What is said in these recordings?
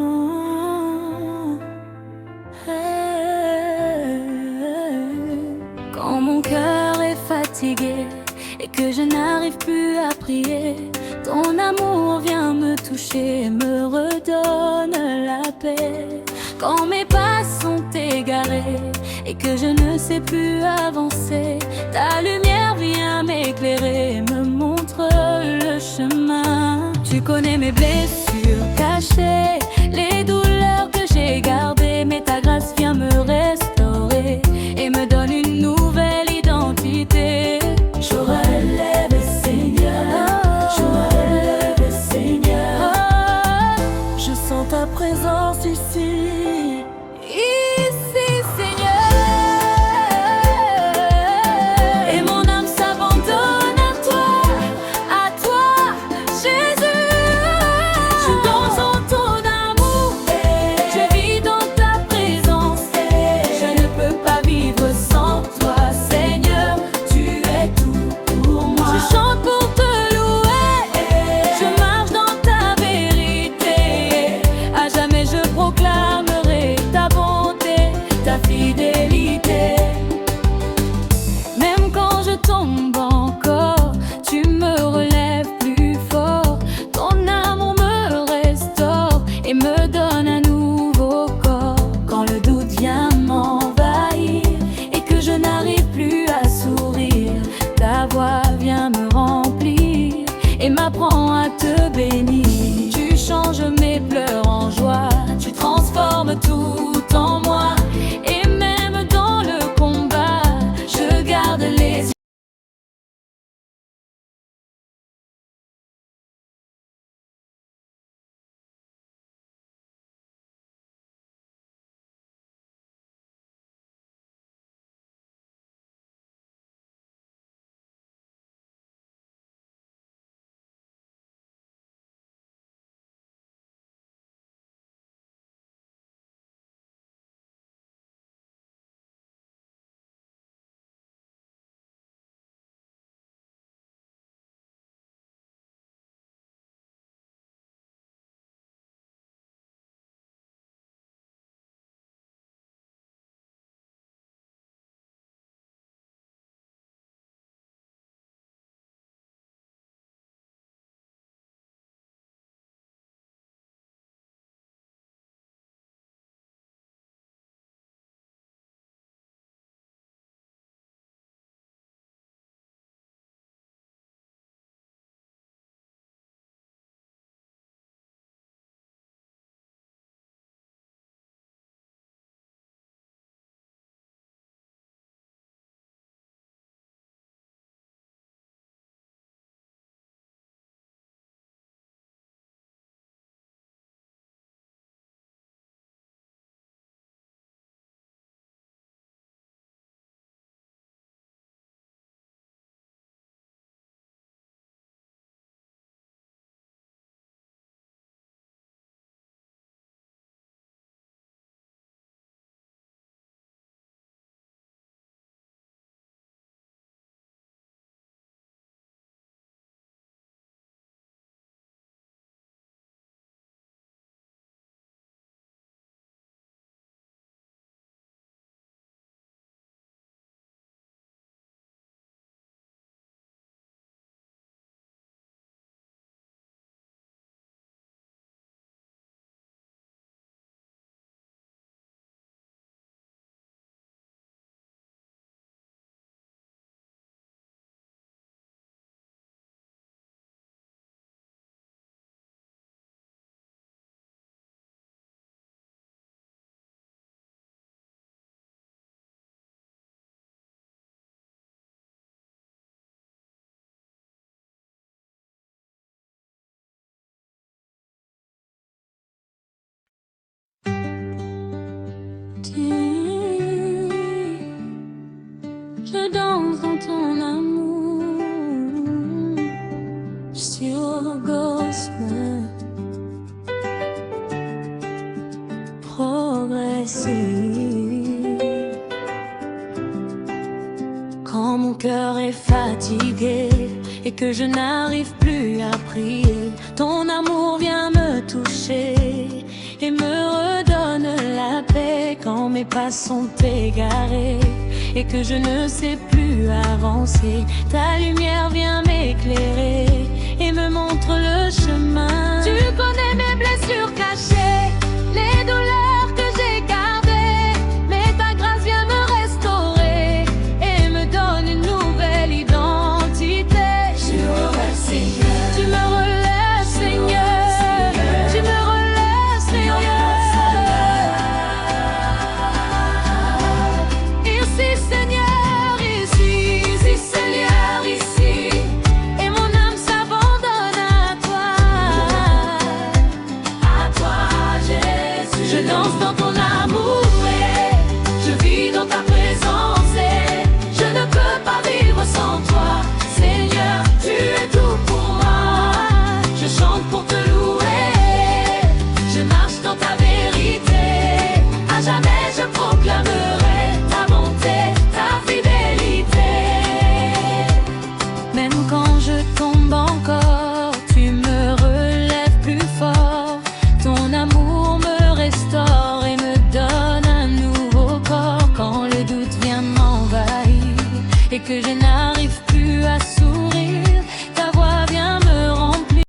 Oh, hey. Quand mon cœur est fatigué et que je n'arrive plus à prier, ton amour vient me toucher et me redonne la paix. Quand mes pas sont égarés et que je ne sais plus avancer, ta lumière vient m'éclairer et me montre le chemin. Tu connais mes blessures cachées, les douleurs que j'ai gardées, mais ta grâce vient me restaurer et me donne une nouvelle identité. Je relève, Seigneur, je relève, Seigneur. Oh, je sens ta présence ici, Seigneur. Et mon âme s'abandonne à toi, Jésus. Je danse en ton amour, je vis dans ta présence. Je ne peux pas vivre sans toi, Seigneur. Tu es tout pour moi. Je chante pour te louer, je marche dans ta vérité. À jamais je proclamerai ta bonté, ta fidélité. Même quand je tombe encore, tu me relèves plus fort. Ton amour me restaure et me donne un nouveau corps. Quand le doute vient m'envahir et que je n'arrive plus à sourire, ta voix vient me remplir et m'apprend à te bénir. Tu changes mes pleurs en joie, tu transformes tout en moi. Et même dans le combat, je garde les yeux. Je danse dans ton amour sur le gospel progressif. Quand mon cœur est fatigué et que je n'arrive plus à prier, ton amour vient me toucher et pas sont égarés et que je ne sais plus avancer, ta lumière vient m'éclairer et me montre le chemin. Tu connais mes blessures cachées, les douleurs que j'ai gardées, mais ta grâce vient me restaurer et me donne une nouvelle identité. Je relève, Seigneur. Tu me relèves, Seigneur. Tu me relèves, Seigneur. Ici, Seigneur, ici, Seigneur, ici. Et mon âme s'abandonne à toi. À toi, Jésus. Je danse dans ton amour et je vis dans ta présence et je ne peux pas vivre sans toi. Seigneur, tu es tout pour moi. Je chante pour te louer. Je marche dans ta vérité. À jamais je proclamerai ta bonté, ta fidélité. Même quand je tombe encore, tu me relèves plus fort. Ton amour me restaure et me donne un nouveau corps. Quand le doute vient m'envahir et que je n'arrive plus à sourire, ta voix vient me remplir.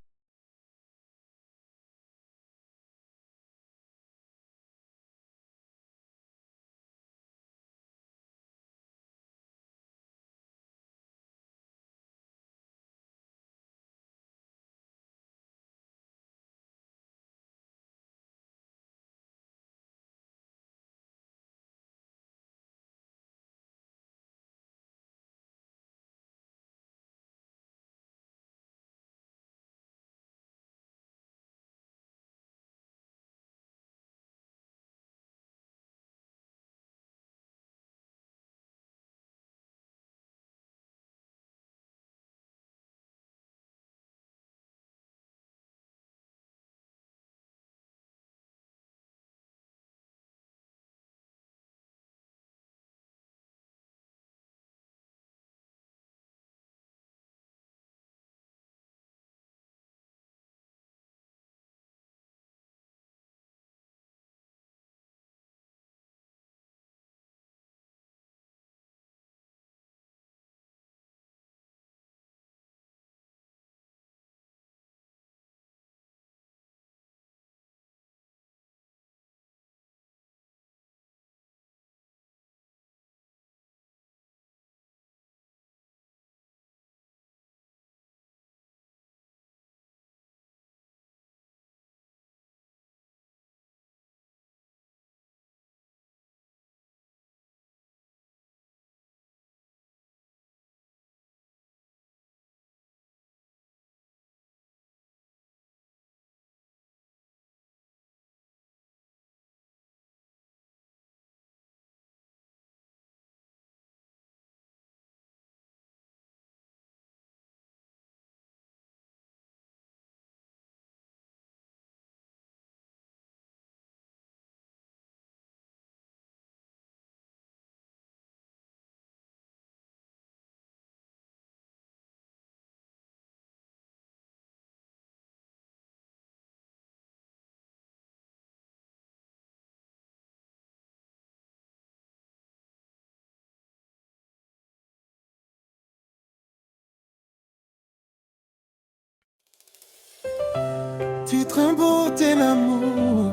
Titre un beau tes l'amour,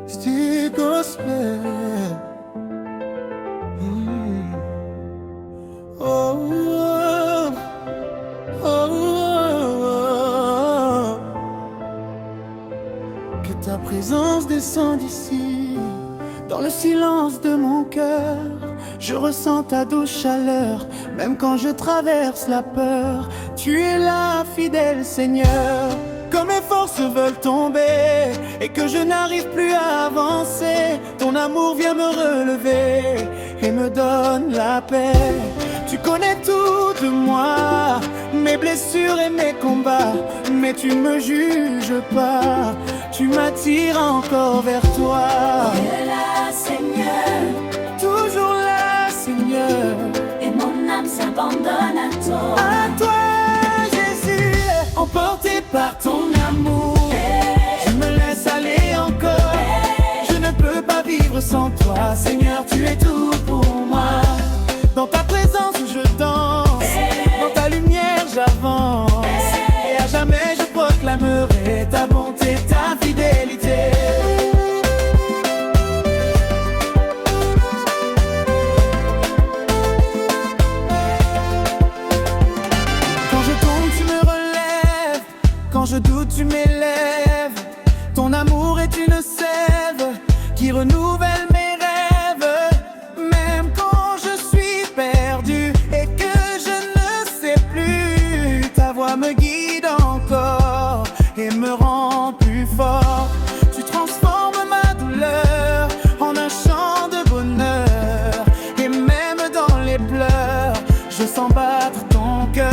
c'est gospel. Oh, oh, oh, oh, oh. Que ta présence descende ici, dans le silence de mon cœur. Je ressens ta douce chaleur, même quand je traverse la peur. Tu es là, fidèle Seigneur. Quand mes forces veulent tomber et que je n'arrive plus à avancer, ton amour vient me relever et me donne la paix. Tu connais tout de moi, mes blessures et mes combats, mais tu ne me juges pas, tu m'attires encore vers toi. Tu es là, Seigneur, toujours là, Seigneur, et mon âme s'abandonne à toi. À toi, Jésus, emporté par ton amour, je me laisse aller encore. Je ne peux pas vivre vivre sans toi. Seigneur, tu es tout pour moi. Dans ta présence je danse, dans ta lumière j'avance, et à jamais je proclamerai ta bonté, ta fidélité. Quand je tombe tu me relèves, quand je doute tu m'élèves. Ton amour est une sève qui renouvelle mes rêves. Même quand je suis perdu et que je ne sais plus, ta voix me guide encore et me rend plus fort. Tu transformes ma douleur en un chant de bonheur, et même dans les pleurs, je sens battre ton cœur.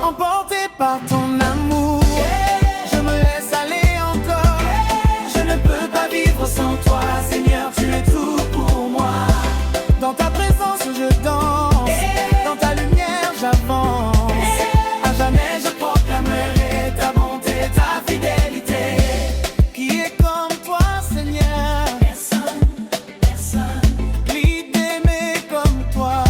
Emporté par ton amour, je me laisse aller encore. Je ne peux pas vivre sans toi, Seigneur, tu es tout pour moi. Dans ta présence je danse, dans ta lumière j'avance. À jamais je proclamerai ta bonté, ta fidélité. Qui est comme toi, Seigneur? Personne, personne. Qui t'aimait comme toi?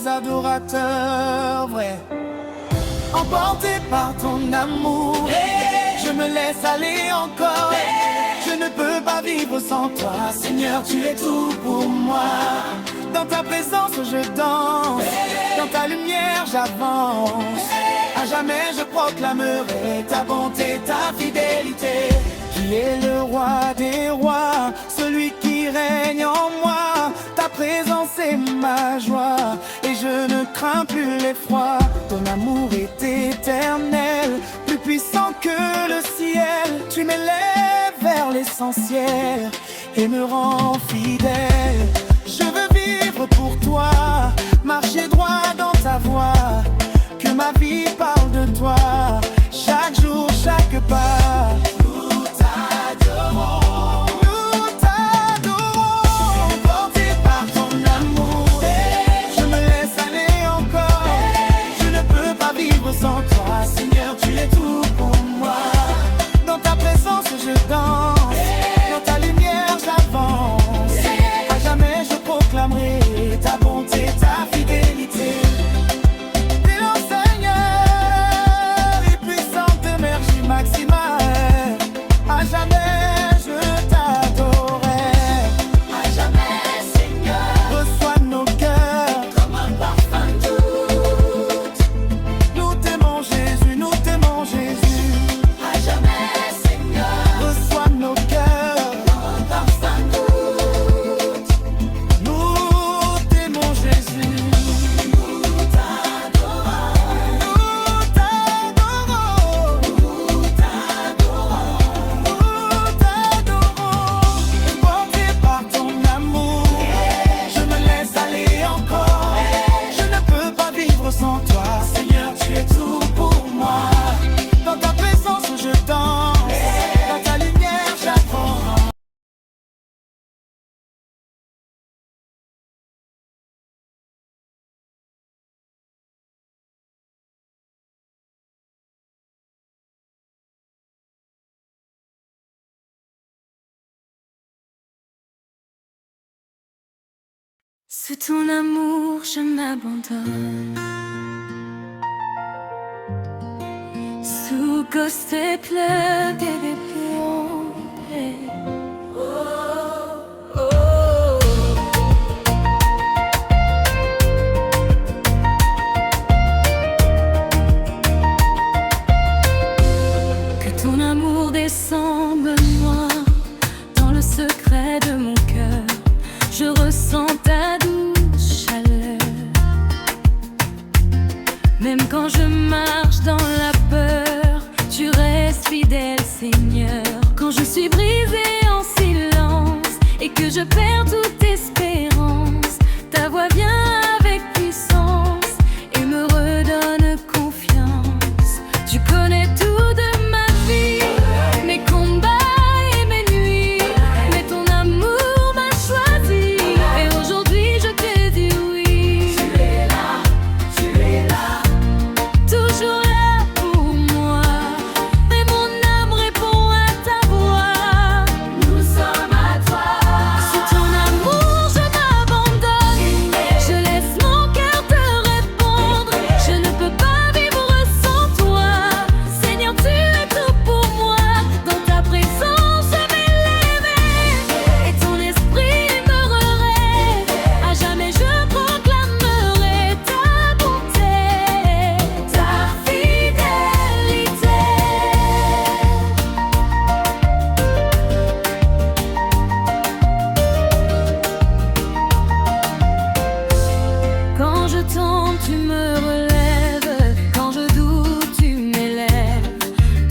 Adorateur vrai, emporté par ton amour, je me laisse aller encore. Je ne peux pas vivre sans toi, Seigneur, tu es tout pour moi. Dans ta présence je danse, dans ta lumière j'avance. À jamais je proclamerai ta bonté, ta fidélité. Tu es le roi des rois, celui qui règne en moi. Ta présence est ma joie, et je ne crains plus l'effroi. Ton amour est éternel, plus puissant que le ciel. Tu m'élèves vers l'essentiel et me rends fidèle. Je veux vivre pour toi, marcher droit dans ta voie. Que ma vie parle de toi, chaque jour, chaque pas. Nous t'adorons, nous t'adorons. Emporté par ton amour, je me laisse aller encore. Je ne peux pas vivre sans toi, Seigneur, tu es tout pour moi. Dans ta présence je danse, dans ta lumière j'avance. À jamais je proclamerai ta bonté, ta fidélité. Maximale, à jamais je t'adorerai. À jamais, Seigneur, reçois nos cœurs comme un parfum doux. Nous t'aimons Jésus, nous t'aimons Jésus. À jamais, Seigneur, reçois nos cœurs comme un parfum doux. Nous t'aimons Jésus. Nous t'adorons, nous t'adorons. Sans toi, Seigneur, tu es tout pour moi. Dans ta présence je danse, dans ta lumière j'avance. Sous ton amour, je m'abandonne. Sous cause tes pleurs, bébé, plomber. Oh, oh. ressens ta douce chaleur. Même quand je marche dans la peur, tu restes fidèle, Seigneur. Quand je suis brisée en silence et que je perds toute espérance, ta voix vient avec puissance et me redonne confiance. Tu connais tout de ma vie, mes combats et mes nuits, mais ton amour m'a choisi et aujourd'hui je te dis oui. Tu es là, toujours là pour moi, et mon âme répond à ta voix. Nous sommes à toi. Sous ton amour je m'abandonne, je laisse mon cœur te répondre. Je ne peux pas vivre sans toi, Seigneur, tu es tout pour moi. Dans ta présence je m'élèverai et ton esprit demeurerait. À jamais je proclamerai ta bonté, ta fidélité. Quand je tombe, tu me relèves. Quand je doute, tu m'élèves.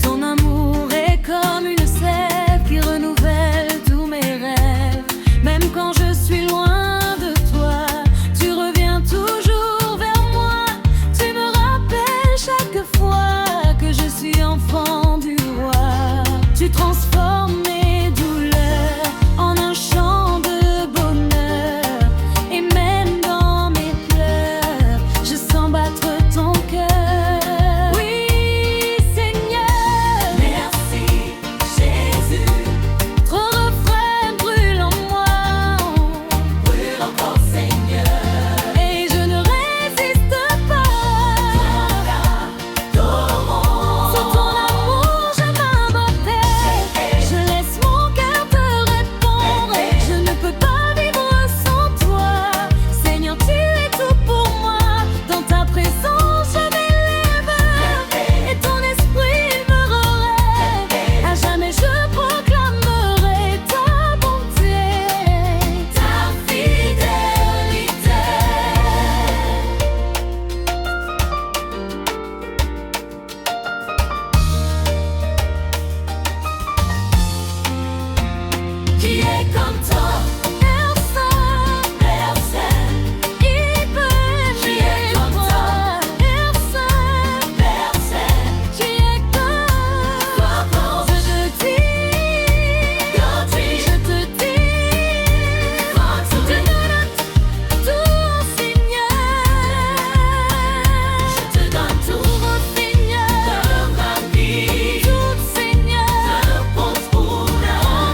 Ton amour est comme une sève qui renouvelle tous mes rêves. Même quand je suis loin de toi, tu reviens toujours vers moi. Tu me rappelles chaque fois que je suis enfant du roi. Tu transformes mes douleurs en un chant de bonheur. Et même dans mes pleurs, je sens battre ton cœur. Oui, Seigneur, merci, Jésus. Trop refrain brûle en moi, brûle encore, Seigneur. Et je ne résiste pas. Sous ton amour, je m'abandonne. Je laisse mon cœur te répondre. Je ne peux pas vivre sans toi, Seigneur, tu es tout pour moi. Dans ta présence je m'élève et ton esprit me relève. À jamais je proclamerai ta bonté, ta fidélité. Qui est comme toi? Personne, personne. Il peut qui est comme toi? Personne, personne. Qui est comme toi? Je te dis, je te dis, tu me donnes tout, Seigneur. Je te donne tout, Seigneur. Ma vie, tout, Seigneur. On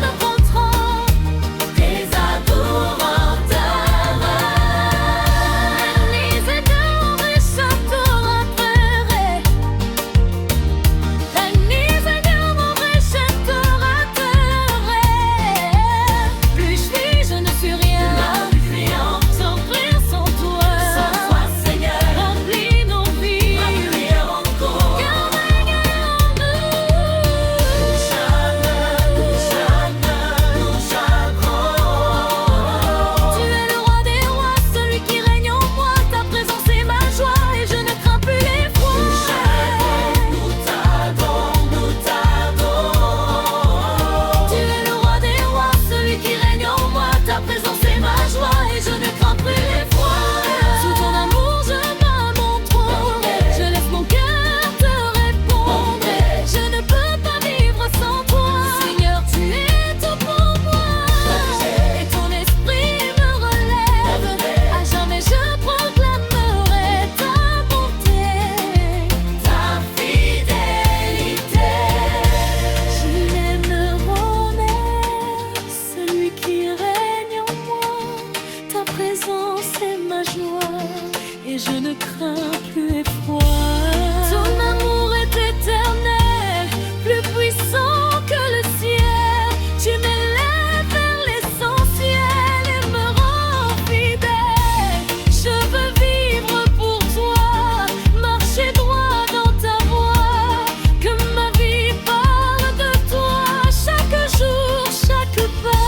ne comprend tes adorateurs. L'Église de chanterai. L'Église de mon vrai chanterai. Plus je vis, je ne suis rien. Sans rien, sans toi. Sans toi, Seigneur. Remplis nos vies. Car règne en nous. Tu es le roi des rois, celui qui règne en moi. Ta présence est ma joie et je ne crains plus l'effroi. Tu es le roi des rois, celui qui règne en moi. Ta présence est ma joie et je ne crains plus l'effroi. Sous ton amour je m'abandonne. Je laisse mon cœur te répondre. Je ne peux pas vivre sans toi, Seigneur, tu es tout pour moi. Et ton esprit me relève. À jamais je proclamerai ta bonté, ta fidélité. Je l'aime mon celui qui règne en moi. Ta présence est ma joie et je ne crains plus effroi. Ton amour est éternel, plus puissant que le ciel. Tu m'élèves vers l'essentiel et me rends fidèle. Je veux vivre pour toi, marcher droit dans ta voie. Que ma vie parle de toi chaque jour, chaque pas.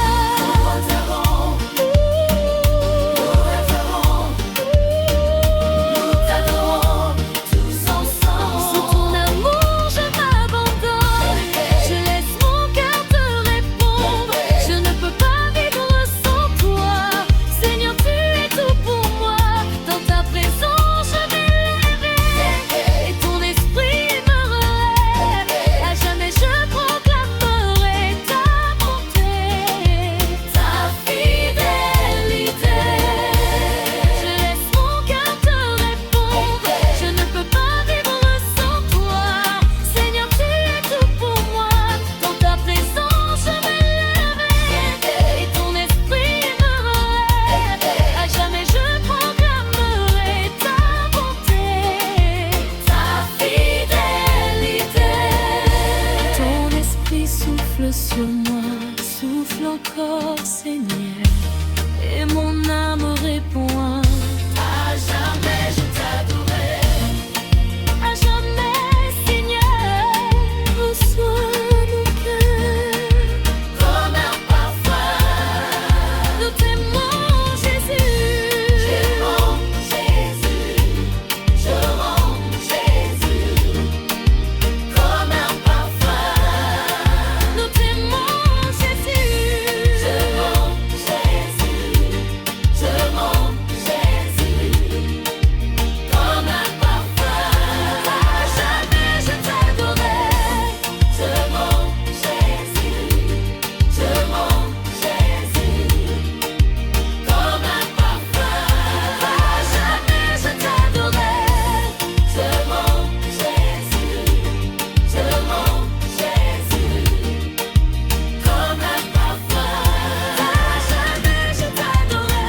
sur moi, souffle encore, Seigneur, et mon âme répond à jamais je t'adorerai. À jamais, Seigneur, reçois mon cœur comme un parfum. Nous t'aimons, Jésus. J'aime Jésus, je rends Jésus comme un parfum. Nous t'aimons, Jésus. Je rends Jésus, je rends Jésus comme un parfum. À jamais je t'adorerai. Je rends Jésus, je rends Jésus comme un parfum. À jamais je t'adorerai. Je rends Jésus, je rends Jésus comme un parfum. À jamais je t'adorerai.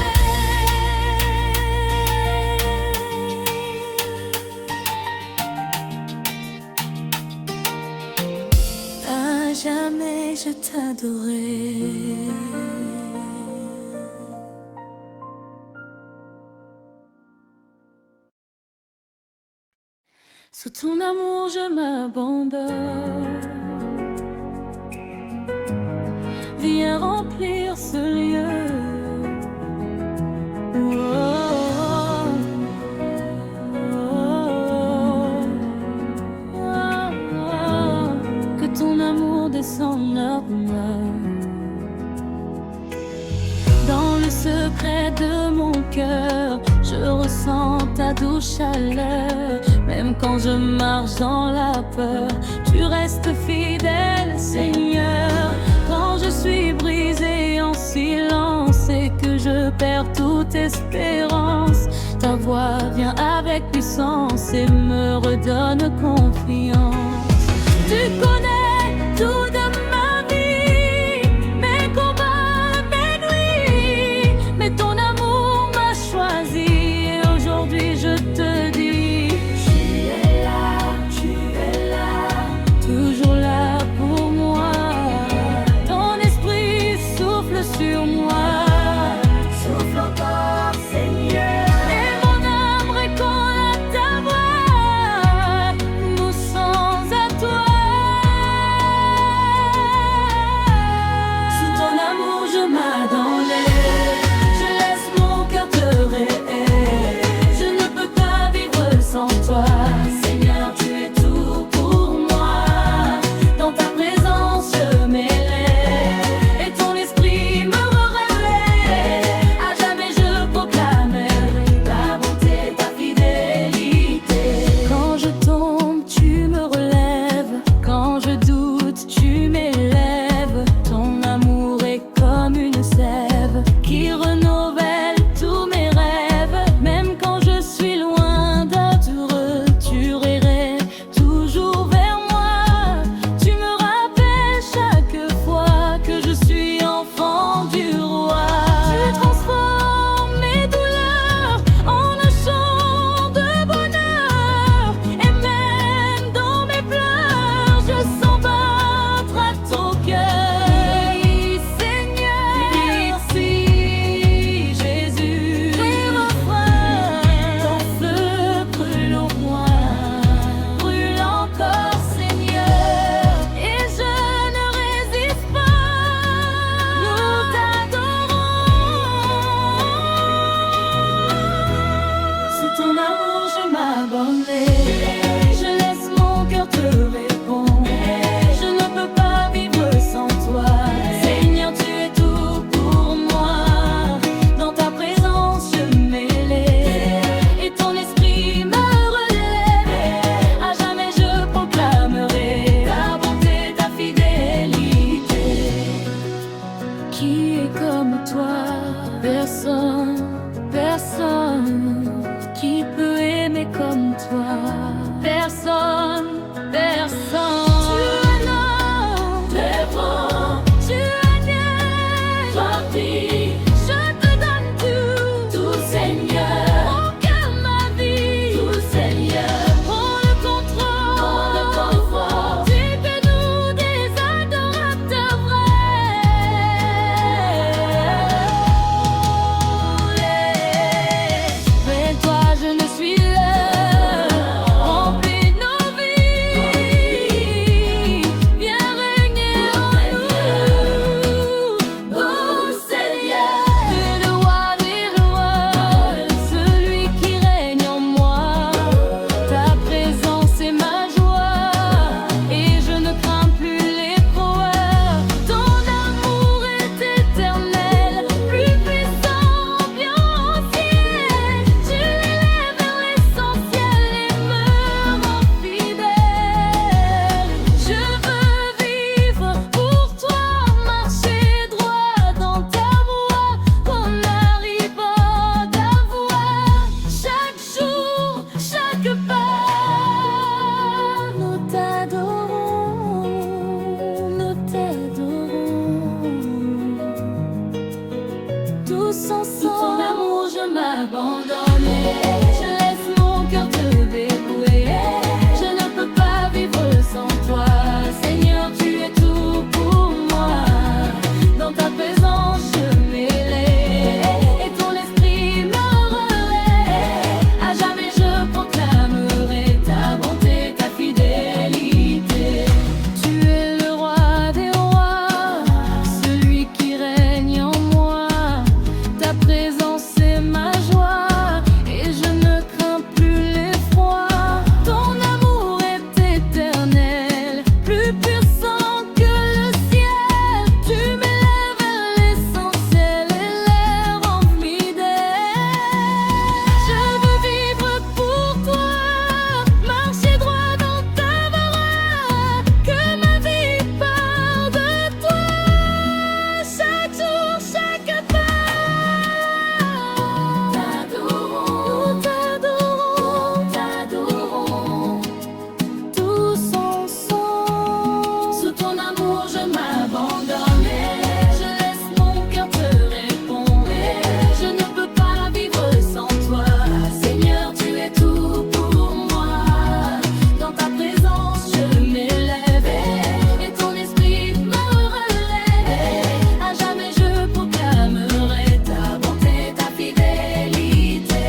À jamais je t'adorerai. Sous ton amour je m'abandonne. Viens remplir ce lieu. Oh, oh, oh, oh. Que ton amour descende en moi. Dans le secret de mon cœur, je ressens ta douce chaleur. Même quand je marche dans la peur, tu restes fidèle, Seigneur. Quand je suis brisée en silence et que je perds toute espérance, ta voix vient avec puissance et me redonne confiance. Tu connais tout de ma vie, mes combats, mes nuits, mais ton amour m'a choisi et aujourd'hui je te dis, tu es là, toujours là pour moi. Ton esprit souffle sur moi, souffle encore, Seigneur. Et mon âme répond à ta voix, nous sommes à toi. Sous ton amour je m'adonne, je laisse mon cœur te rêver. Je ne peux pas vivre sans toi, Seigneur, tu es tout pour moi. Dans ta présence je m'élève et ton esprit me révèle. À jamais je proclamerai ta bonté, ta fidélité. Quand je tombe, tu me relèves. Quand je doute, tu m'élèves. Ton amour est comme une sève qui renouvelle tous mes rêves. Même quand je suis loin d'être heureux, tu irais toujours vers moi. Tu me rappelles chaque fois que je suis enfant du roi. Tu transformes mes douleurs en un chant de bonheur. Et même dans mes pleurs, je sens battre à ton cœur. Oui, Seigneur, merci Jésus. Mes refrains, ton feu brûle au moi, brûle encore, Seigneur. Et je ne résiste pas, nous t'adorons. Sous ton amour je m'abandonne, je laisse mon cœur te répondre. Je ne peux pas vivre sans toi, Seigneur, tu es tout pour moi. Dans ta présence je m'élève et ton esprit me relève. À jamais je proclamerai ta bonté, ta fidélité. Qui est comme toi? Personne, personne. Qui peut aimer comme toi? Personne, personne. Tu es là, tu es bon, tu es bien, toi prie. Je te donne tout, tout Seigneur. Mon cœur, ma vie, tout Seigneur. Prends le contrôle, tu fais nous des adorateurs vrais. m'abandonner. Je laisse mon cœur te dépouiller. Je ne peux pas vivre sans toi. Seigneur, tu es tout pour moi. Dans ta présence je m'élève et ton esprit me relaie. À jamais je proclamerai ta bonté, ta fidélité. Tu es le roi des rois, celui qui règne en moi. Ta présence est ma joie et je ne crains plus l'effroi. Ton amour est éternel, plus puissant que le ciel. Tu m'élèves vers l'essentiel et les rends fidèles. Je veux vivre pour toi, marcher droit dans ta voie, que ma vie part de toi, chaque jour, chaque pas. T'adorons, t'adorons, t'adorons, tous ensemble. Sous ton amour je m'abandonne. Je laisse mon cœur te répondre. Je ne peux pas vivre sans toi. Seigneur, tu es tout pour moi. Dans ta présence je m'élève et ton esprit me relaie. À jamais je proclamerai ta bonté, ta fidélité.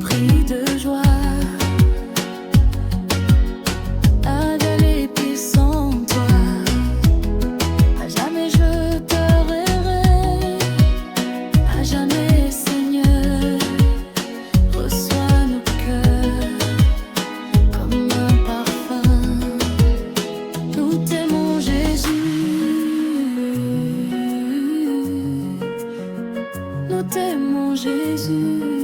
Pris de joie, avaler puis sans toi. À jamais je te rêverai. À jamais, Seigneur, reçois nos cœurs comme un parfum. Nous t'aimons, Jésus. Nous t'aimons, Jésus.